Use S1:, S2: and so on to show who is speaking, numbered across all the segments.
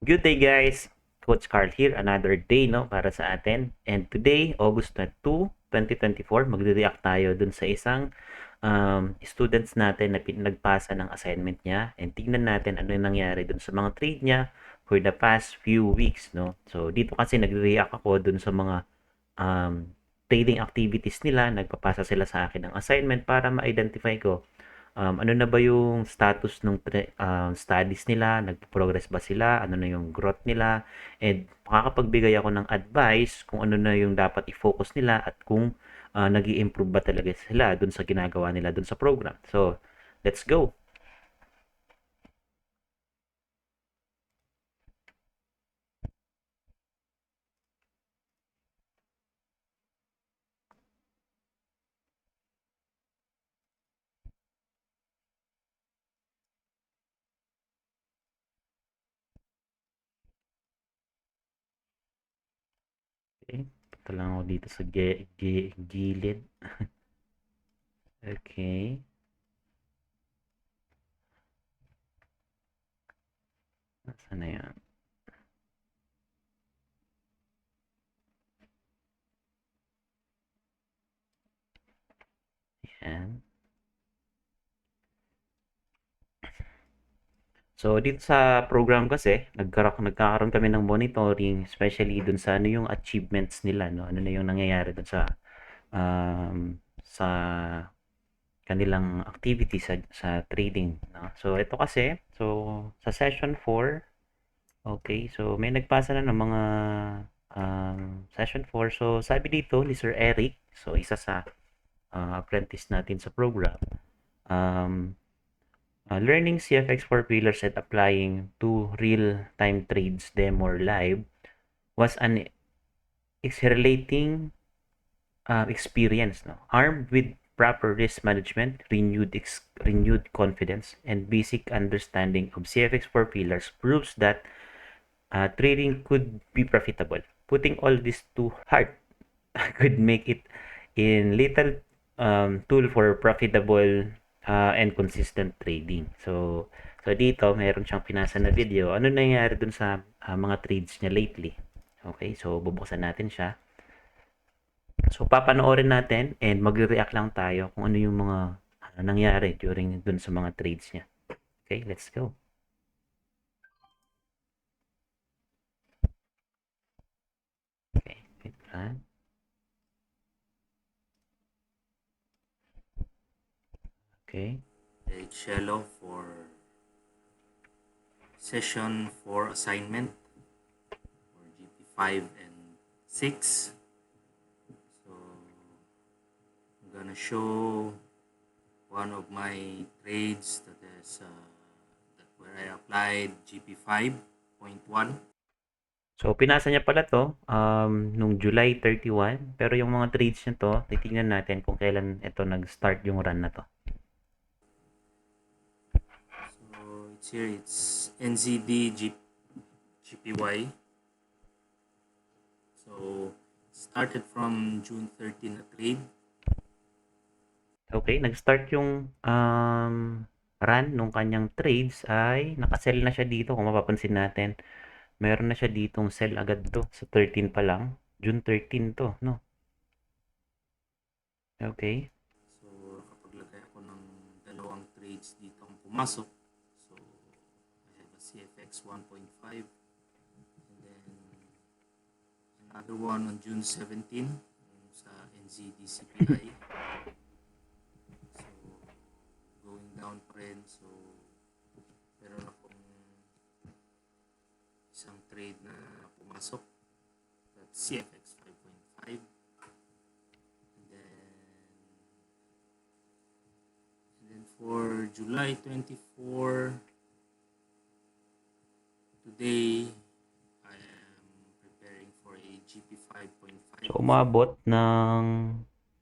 S1: Good day guys! Coach Carl here, another day no para sa atin. And today, August 2, 2024, magre-react tayo dun sa isang students natin na nagpasa ng assignment niya and tingnan natin ano yung nangyari dun sa mga trade niya for the past few weeks, no? So dito kasi nagre-react ako dun sa mga trading activities nila, nagpapasa sila sa akin ng assignment para ma-identify ko ano na ba yung status ng studies nila, nagpo-progress ba sila, ano na yung growth nila, and makakapagbigay ako ng advice kung ano na yung dapat i-focus nila at kung nag improve ba talaga sila dun sa ginagawa nila dun sa program. So, let's go! Okay, punta lang ako dito sa gilid. Okay. Nasaan na yan? Yan. So, dito sa program kasi, nagkakaroon kami ng monitoring, especially dun sa ano yung achievements nila, no? Ano na yung nangyayari dun sa kanilang activity sa trading, no? So, ito kasi, so, sa session 4, okay, so may nagpasa na ng mga session 4. So, sabi dito ni Sir Eric, so isa sa apprentice natin sa program, um, learning CFX for pillars and applying to real-time trades demo or live was an exhilarating experience, no? Armed with proper risk management, renewed confidence, and basic understanding of CFX for pillars proves that trading could be profitable. Putting all this to heart could make it in little tool for profitable and consistent trading. So dito, meron siyang pinasa na video. Ano nangyayari dun sa mga trades niya lately? Okay, so bubuksan natin siya. So papanoorin natin and magre-react lang tayo kung ano yung mga nangyari during dun sa mga trades niya. Okay, let's go. Okay, wait lang. Okay.
S2: Cello for session 4 assignment for GP5 and 6. So I'm gonna show one of my trades that where I applied GP5.1.
S1: So, pinasa niya pala to nung July 31. Pero yung mga trades niya to, titingnan natin kung kailan ito nag-start yung run na to.
S2: So it's here, it's NZD GPY. So started from June 13 na trade.
S1: Okay, nag-start yung run nung kanyang trades ay nakasell na siya dito kung mapapansin natin. Meron na siya ditong sell agad to sa 13 pa lang. June 13 to, no? Okay.
S2: So nakapaglagay ako ng dalawang trades dito ang pumasok. So I have a CFX 1.5 and then another one on June 17 sa NZD-CPI. So going down pa rin. So meron akong isang trade na pumasok. That's CFX 5.5. And then for July 24, today I am preparing for a GP 5.5.
S1: So, umabot ng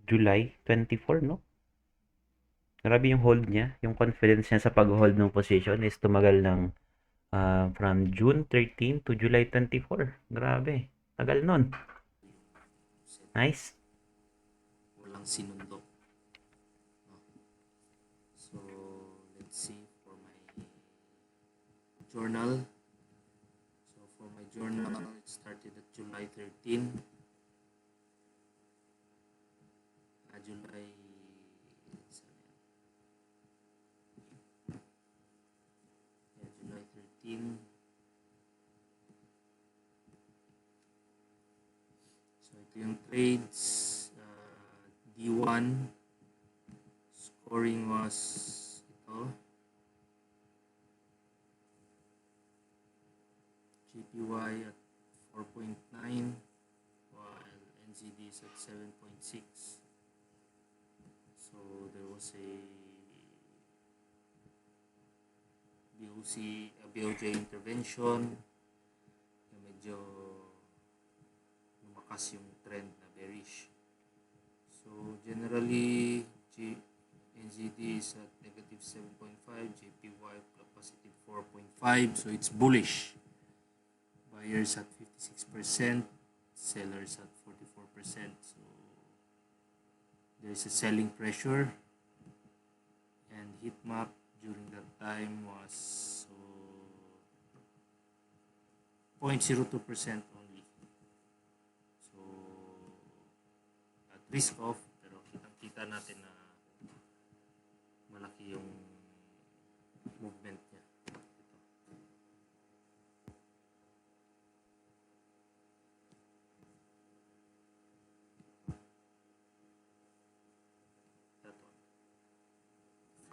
S1: July 24, no? Grabe yung hold niya. Yung confidence niya sa pag-hold ng position is tumagal ng from June 13 to July 24. Grabe. Tagal nun. Nice.
S2: Walang sinundo. So let's see for my journal. So journal, it started at July 13. July, July 13. So ito yung trades. D1 scoring was ito. JPY at 4.9 while NZD is at 7.6. So there was a BOJ intervention na medyo lumakas yung trend na bearish. So generally NZD is at negative 7.5, JPY positive 4.5, so it's bullish. Buyers at 56%, sellers at 44%. So there's a selling pressure, and heat map during that time was 0.02% only. So at risk off, pero kitang-kita natin na malaki yung movement niya.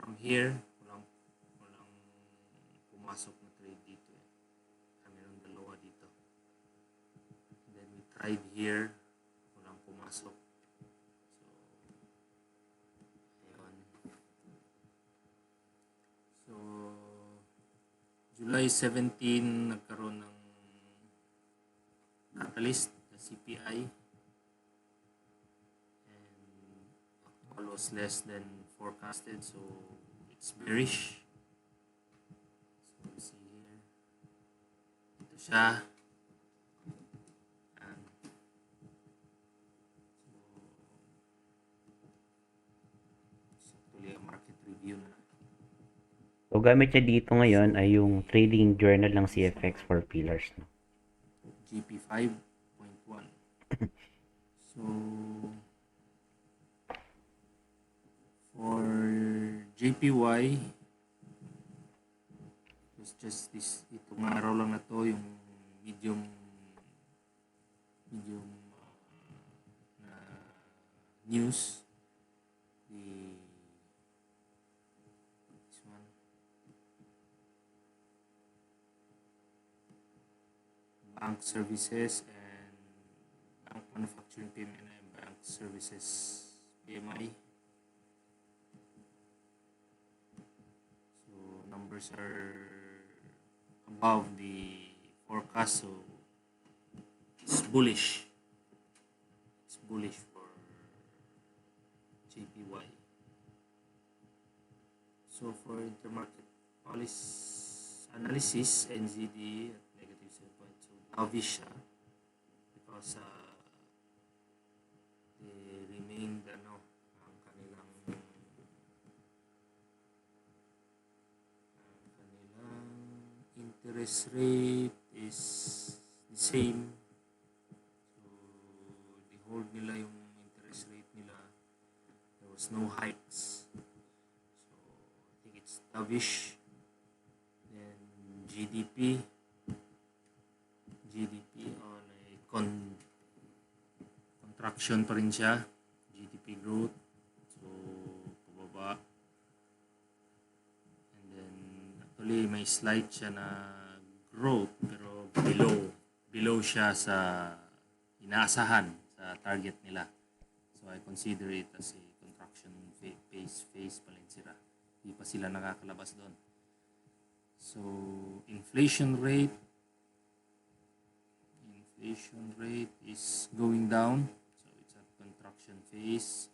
S2: From here, walang pumasok na trade dito eh. Mayroong dalawa dito. And then we tried here, walang pumasok. So, ayun. So, July 17, nagkaroon ng catalyst, the CPI. And was less than forecasted, so it's bearish. So we see here, ito siya, and so actually a market review na.
S1: So, gamit niya dito ngayon ay yung trading journal ng CFX for pillars. No?
S2: GP 5.1. So for JPY, it was just this, itong araw lang na to, yung medium na news. This one, bank services and bank manufacturing PMI and bank services PMI. Numbers are above the forecast, so it's bullish. It's bullish for JPY. So for intermarket policy analysis, NZD at negative 7.2, dovish siya because they remained ang kanilang interest rate is the same. So they hold nila yung interest rate nila. There was no hikes. So I think it's dovish. Then GDP on a contraction pa rin siya. GDP growth. So pababa. And then actually may slight siya na growth pero below siya sa inaasahan sa target nila. So I consider it as a contraction phase pa rin sila. Hindi pa sila nakakalabas doon. So inflation rate is going down. So it's at contraction phase.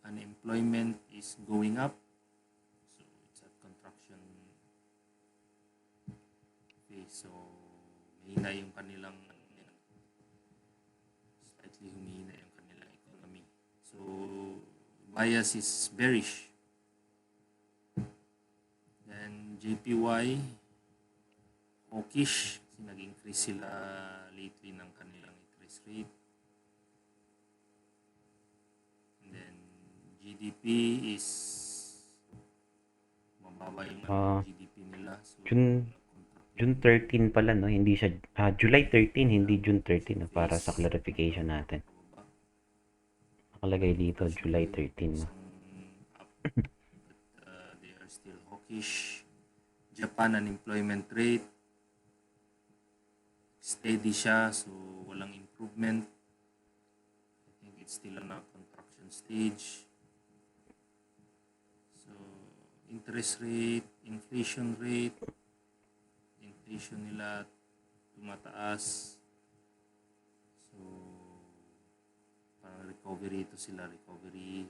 S2: Unemployment is going up. So it's at contraction phase. So mahina yung kanilang slightly humihina yung kanilang economy. So bias is bearish. Then JPY hawkish kasi nag-increase sila lately ng kanilang interest rate. And then GDP is mababa yung GDP nila. So
S1: June June 13 pala, no? Hindi siya July 13, hindi June 13, no? Para sa clarification natin. Nakalagay dito July 13, no?
S2: They are still hawkish. Japan unemployment rate steady siya, so walang improvement. I think it's still on a contraction stage. So interest rate, inflation nila tumataas. So parang recovery ito sila, recovery.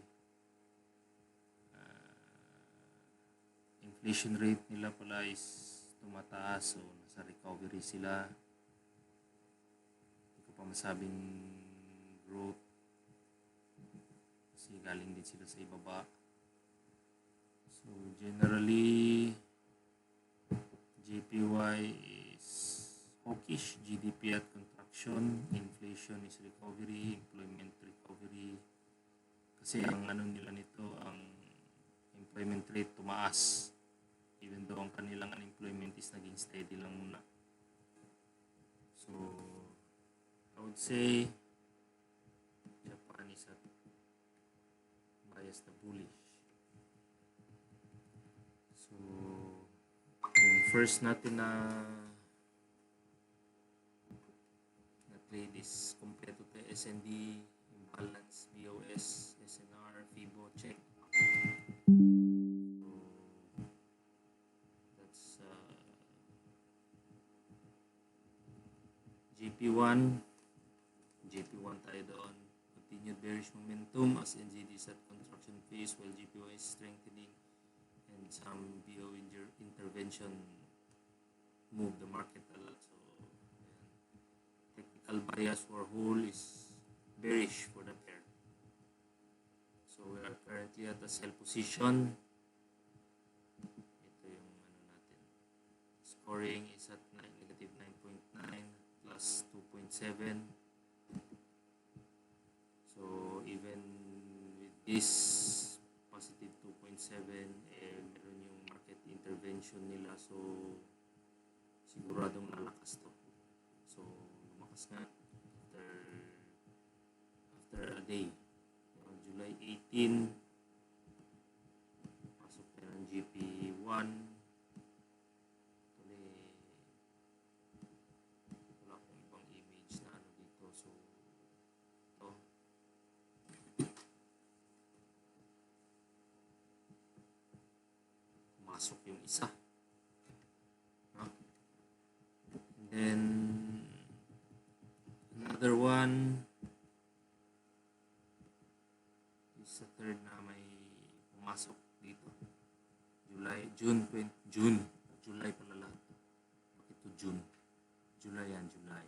S2: Inflation rate nila pala is tumataas, so nasa recovery sila. Hindi ko pa masabing growth kasi galing din sila sa ibaba. So generally JPY is hawkish, GDP at contraction, inflation is recovery, employment recovery. Kasi ang ano nila nito, ang employment rate tumaas. Even though ang kanilang unemployment is naging steady lang muna. So, I would say Japan is at biased na bullish. So, yung first natin na trade is kompleto tayo SND, imbalance, BOS, SNR, FIBO, check. JP1 tayo doon. Continued bearish momentum as NZD is at contraction phase while JPY is strengthening and some BO intervention move the market a lot. So, technical bias for whole is bearish for the pair. So, we are currently at a sell position. Ito yung ano natin. Scoring is at negative 9.9 plus 2.7. So even with this positive 2.7, meron yung market intervention nila. So siguradong lalakas to. So lumakas nga after a day. July 18, pasok na ng GP1. Pasok yung isa. No? And then another one is the third na may pumasok dito. July pala lahat. Bakit to June? July yan, July.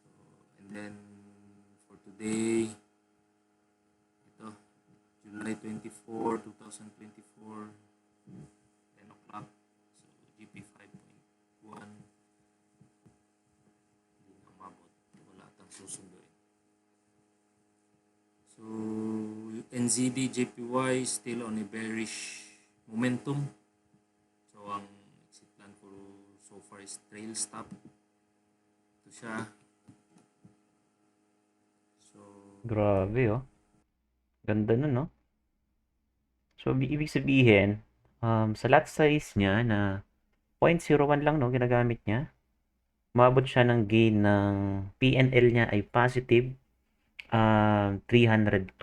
S2: So, and then for today, July 24, 2024, 10 o'clock. So, GP 5.1. Hindi na umabot. Wala atang susunduin. So, NZD JPY still on a bearish momentum. So, ang exit plan ko so far is trail stop. Ito siya. So,
S1: grabe, oh. Ganda nun, no? So, ibig sabihin, sa lot size niya na 0.01 lang, no, ginagamit niya, umabot siya ng gain ng PNL niya ay positive $302,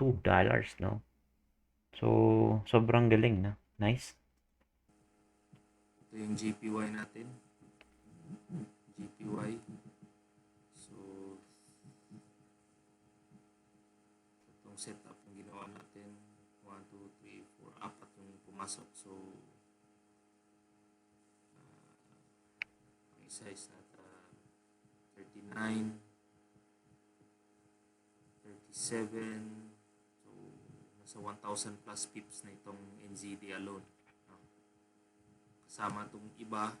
S1: no? So, sobrang galing, no? Nice.
S2: Ito yung JPY natin. JPY. So, itong setup yung ginawa natin. 1, 2, 3, 4, apat yung pumasok. So, ang isa is at 39, 37. So, nasa 1,000 plus pips na itong NZD alone. Kasama itong iba.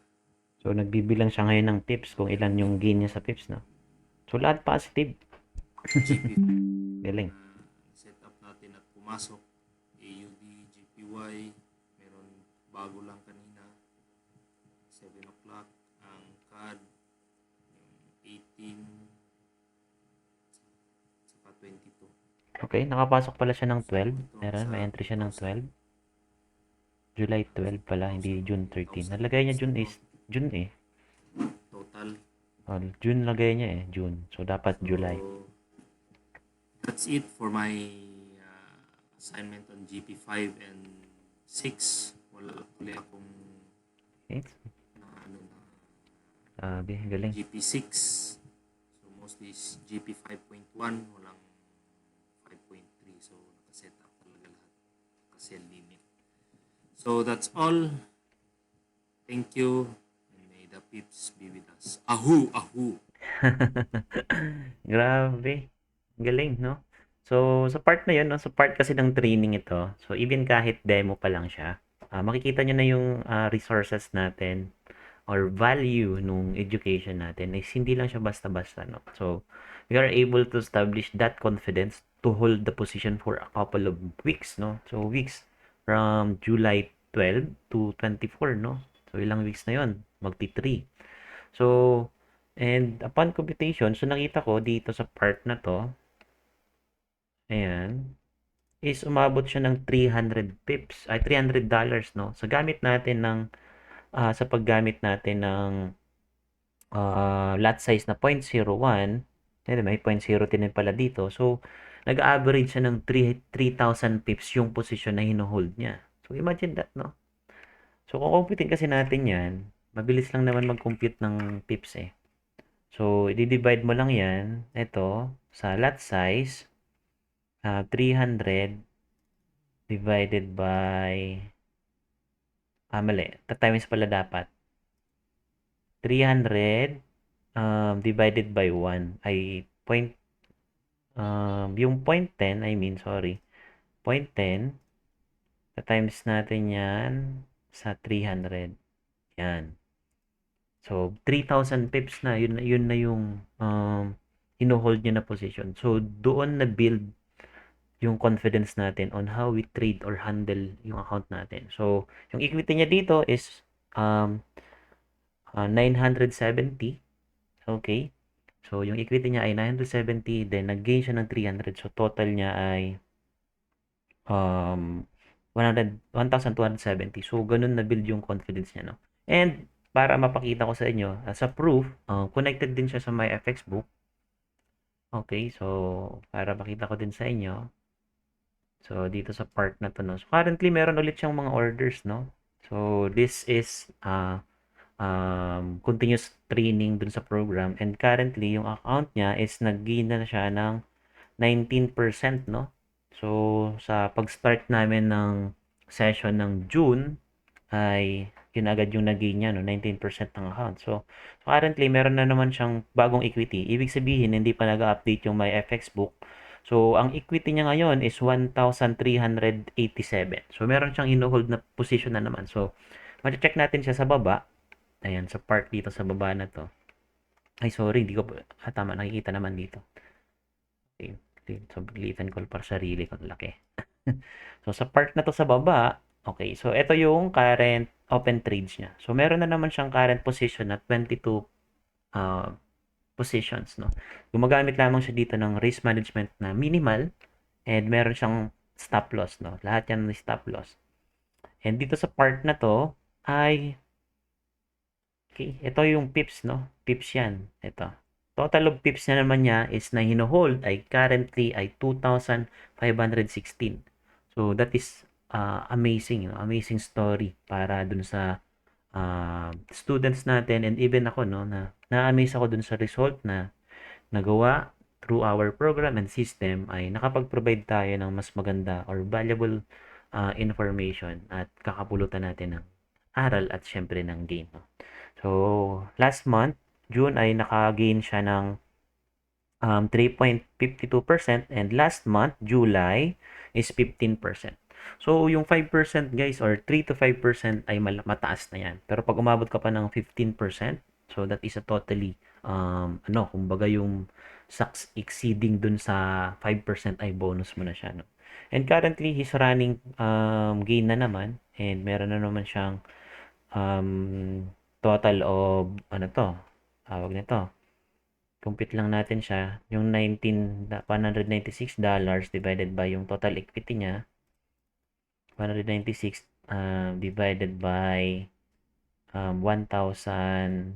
S1: So, So, nagbibilang siya ngayon ng pips kung ilan yung gain niya sa pips, no? So, lahat positive.
S2: GP
S1: Galing.
S2: set up natin at pumasok. AUD, GPY, meron bago lang kanina, 7 o'clock, ang CAD, yung 18, saka 22.
S1: Okay, nakapasok pala siya ng
S2: So,
S1: 12.
S2: ito ang
S1: Meron,
S2: isa,
S1: may entry siya ng 12.
S2: 2,000,
S1: July 12 pala, hindi June 13. Nalagay niya June is June eh.
S2: total.
S1: Oh, June lagay niya eh, June. So, dapat
S2: So,
S1: July.
S2: that's it for my assignment on GP5 and 6. Wala akong
S1: Okay,
S2: na ano na
S1: sabi, galing.
S2: GP6. So mostly is GP5.1, walang 5.3. So nakaset up talaga lahat. Kasi limit. So that's all. Thank you. And may the pips be with us. Ahu! Ahu!
S1: Grabe. Galing, no? So, sa part na yun, no? Sa part kasi ng training ito, so even kahit demo pa lang siya, makikita nyo na yung resources natin or value nung education natin is hindi lang siya basta-basta, no? So, we are able to establish that confidence to hold the position for a couple of weeks, no? So, weeks from July 12 to 24, no? So, ilang weeks na yon? Magti-3. So, and upon computation, so nakita ko dito sa part na to, ayan, is umabot siya ng 300 pips, ay $300, no? So, gamit natin ng, sa paggamit natin ng lot size na 0.01, ayun, may 0.02 din pala dito. So, nag-average siya ng 3,000 pips yung position na hino-hold niya. So, imagine that, no? So, kung computing kasi natin yan, mabilis lang naman mag-compute ng pips eh. So, i-divide mo lang yan, ito, sa lot size, 300 divided by, mali, times pala dapat. 300 divided by 1 ay point, yung 0.10, I mean, sorry, 0.10, times natin yan sa 300. Yan. So, 3,000 pips na, yun na yung hino-hold niya na position. So, doon na build yung confidence natin on how we trade or handle yung account natin. So, yung equity niya dito is 970. Okay? So, yung equity niya ay 970, then nag-gain siya ng 300. So, total niya ay 1,270. So, ganun na build yung confidence niya, no? And, para mapakita ko sa inyo, as a proof, connected din siya sa my FX book. Okay, so, para makita ko din sa inyo, so, dito sa part na to, no? So, currently, meron ulit siyang mga orders, no? So, this is continuous training dun sa program. And currently, yung account niya is nag-gain na siya ng 19%, no? So, sa pag-start namin ng session ng June, ay yun agad yung nag-gain niya, no? 19% ng account. So, currently, meron na naman siyang bagong equity. Ibig sabihin, hindi pa nag-update yung my FX book. So, ang equity niya ngayon is 1,387. So, meron siyang ino-hold na position na naman. So, ma-check natin siya sa baba. Ayan, sa part dito sa baba na to. Ay, sorry, hindi ko, tama, nakikita naman dito. Okay, so, litan ko para sarili ko, laki. So, sa part na to sa baba, okay, so, ito yung current open trades niya. So, meron na naman siyang current position na 22 positions, no? Gumagamit lamang siya dito ng risk management na minimal and meron siyang stop loss, no? Lahat yan may stop loss. And dito sa part na to ay okay, ito yung pips, no? Pips yan. Ito. Total of pips na naman niya is na hino-hold ay currently ay 2,516. So, that is amazing, no? Amazing story para dun sa students natin and even ako, no, na-amaze ako dun sa result na nagawa through our program and system ay nakapag-provide tayo ng mas maganda or valuable information at kakapulutan natin ng aral at syempre ng gain, no? So, last month, June ay naka-gain siya ng 3.52% and last month, July, is 15%. So, yung 5% guys or 3 to 5% ay mataas na yan. Pero pag umabot ka pa ng 15%, so that is a totally, kumbaga yung exceeding dun sa 5% ay bonus mo na siya, no? And currently, he's running gain na naman and meron na naman siyang total of, ano to, tawag nito, compute lang natin siya, yung $196 divided by yung total equity niya, 196 divided by 1,191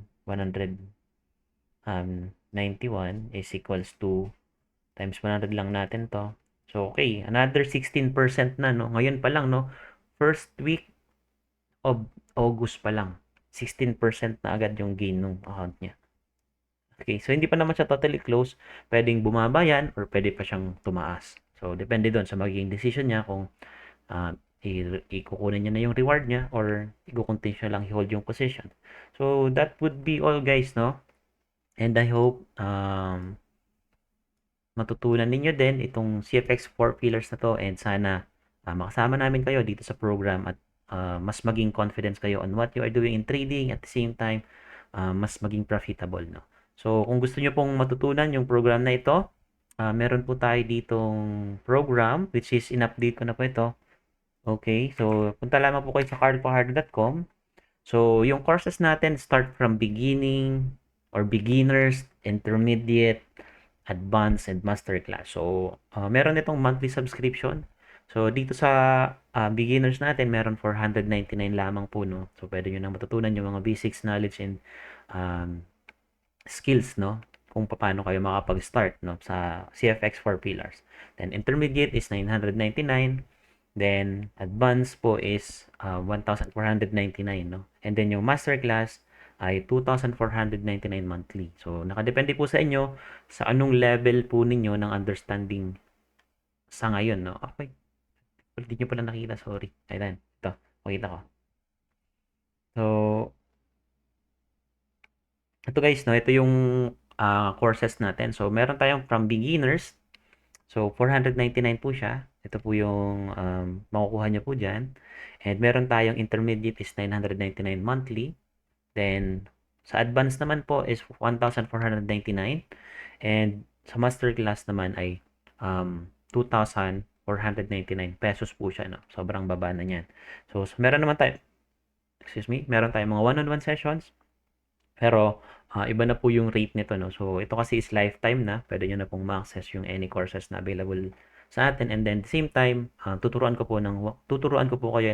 S1: is equals to times 100 lang natin to. So, okay, another 16% na, no? Ngayon pa lang, no? First week of August pa lang, 16% na agad yung gain ng account niya. Okay, so hindi pa naman siya totally close. Pwedeng bumaba yan or pwede pa siyang tumaas. So, depende doon sa magiging decision niya kung uh, ikukunin niya na yung reward niya or i-continue siya lang i-hold yung position. So, that would be all guys, no? And I hope matutunan ninyo din itong CFX 4 pillars na to and sana makasama namin kayo dito sa program at mas maging confidence kayo on what you are doing in trading at the same time mas maging profitable, no? So, kung gusto niyo pong matutunan yung program na ito, meron po tayo ditong program which is in-update ko na po ito. Okay, so punta lamang po kayo sa carlpohardo.com. So, yung courses natin start from beginning or beginners, intermediate, advanced, and masterclass. So, meron itong monthly subscription. So, dito sa beginners natin, meron 499 lamang po, no? So, pwede nyo na matutunan yung mga basics knowledge and skills, no? Kung paano kayo makapag-start, no? Sa CFX 4 pillars. Then, intermediate is 999. Then, advanced po is 1,499, no? And then, yung masterclass ay 2,499 monthly. So, nakadepende po sa inyo sa anong level po ninyo ng understanding sa ngayon, no? Okay. Hindi nyo pala nakita, sorry. Ayan, ito. Makita ko. So, ito guys, no? Ito yung courses natin. So, meron tayong from beginners. So, 499 po siya. Ito po yung makukuha nyo po dyan. And meron tayong intermediate is 999 monthly. Then, sa advanced naman po is 1,499. And sa masterclass naman ay 2,499 pesos po siya. No? Sobrang baba na yan. So meron naman tayo, meron tayong mga one-on-one sessions. Pero, iba na po yung rate nito, no? So, ito kasi is lifetime na. Pwede nyo na pong ma-access yung any courses na available sa atin. And then, same time, tuturuan ko po kayo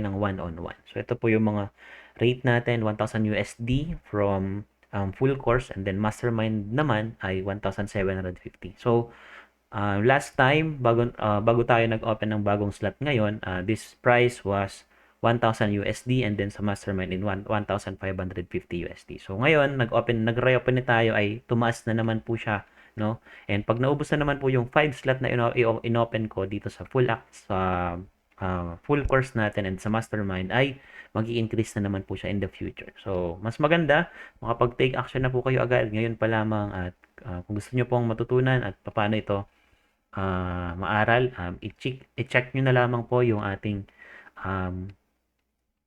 S1: ng one-on-one. So, ito po yung mga rate natin, 1,000 USD from full course. And then, mastermind naman ay 1,750. So, last time, bago tayo nag-open ng bagong slot ngayon, this price was 1,000 USD and then sa mastermind in 1,550 USD. So ngayon, nag-reopen na tayo ay tumaas na naman po siya, no? And pag naubos na naman po yung 5 slot na inopen ko dito sa full course natin and sa mastermind ay magi-increase na naman po siya in the future. So, mas maganda makapag-take action na po kayo agad ngayon pa lamang at kung gusto niyo pong matutunan at paano ito maaral, i-check nyo na lamang po yung ating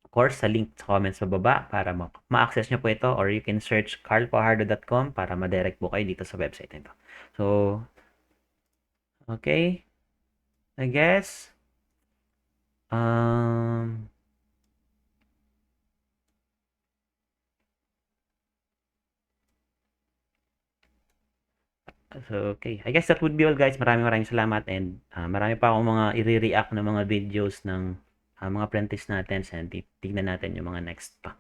S1: course sa link sa comments sa baba para ma-access nyo po ito or you can search carlpohardo.com para ma-direct po kayo dito sa website nito. So, okay. I guess, so, okay. I guess that would be all guys. Maraming salamat and marami pa akong mga i-react na mga videos ng mga apprentice natin and tignan natin yung mga next pa.